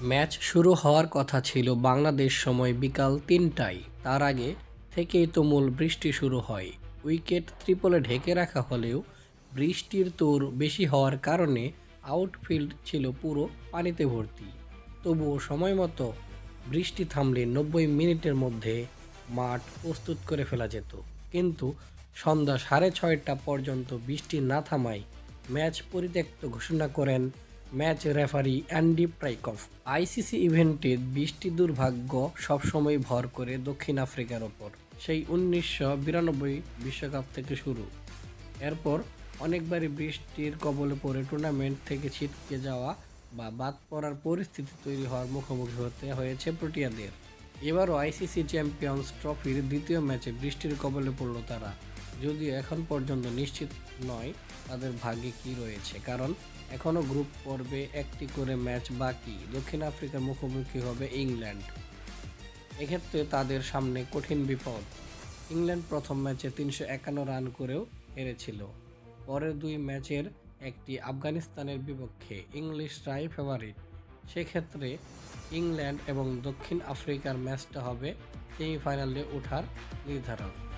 Match শুরু হওয়ার কথা ছিল বাংলাদেশ সময় বিকাল ৩টায়। তার আগে থেকেই তুমুল বৃষ্টি শুরু হয়। উইকেট ত্রিপলে ঢেকে রাখা হলেও বৃষ্টির তোর বেশি হওয়ার কারণে আউটফিল্ড ছিল পুরো পানিতে ভর্তি। তবুও সময়মতো বৃষ্টি থামলে ৯০ মিনিটের মধ্যে মাঠ প্রস্তুত করে ফেলা যেত। কিন্তু সন্ধ্যা ৬:৩০ পর্যন্ত বৃষ্টি না থামায় ম্যাচ পরিত্যক্ত ঘোষণা করেন ম্যাচ রেফারি অ্যান্ডি প্রাইকফ। আইসিসি ইভেন্টে বৃষ্টি দুর্ভাগ্য সবসময় ভর করে দক্ষিণ আফ্রিকার ওপর। সেই ১৯৯২ বিশ্বকাপ থেকে শুরু। এরপর অনেকবারই বৃষ্টির কবলে পড়ে টুর্নামেন্ট থেকে ছিটকে যাওয়া বা বাদ পড়ার পরিস্থিতি তৈরি হওয়ার মুখোমুখি হতে হয়েছে প্রোটিয়াদের। এবারও আইসিসি চ্যাম্পিয়ন্স ট্রফির দ্বিতীয় ম্যাচে বৃষ্টির কবলে পড়ল তারা। যদিও এখন পর্যন্ত নিশ্চিত নয় তাদের ভাগ্যে কী রয়েছে, কারণ এখনও গ্রুপ পর্বে একটি করে ম্যাচ বাকি। দক্ষিণ আফ্রিকার মুখোমুখি হবে ইংল্যান্ড। এক্ষেত্রে তাদের সামনে কঠিন বিপদ। ইংল্যান্ড প্রথম ম্যাচে ৩৫১ রান করেও হেরেছিল। পরের দুই ম্যাচের একটি আফগানিস্তানের বিপক্ষে। ইংলিশরাই ফেভারিট। সেক্ষেত্রে ইংল্যান্ড এবং দক্ষিণ আফ্রিকার ম্যাচটা হবে সেমিফাইনালে ওঠার নির্ধারক।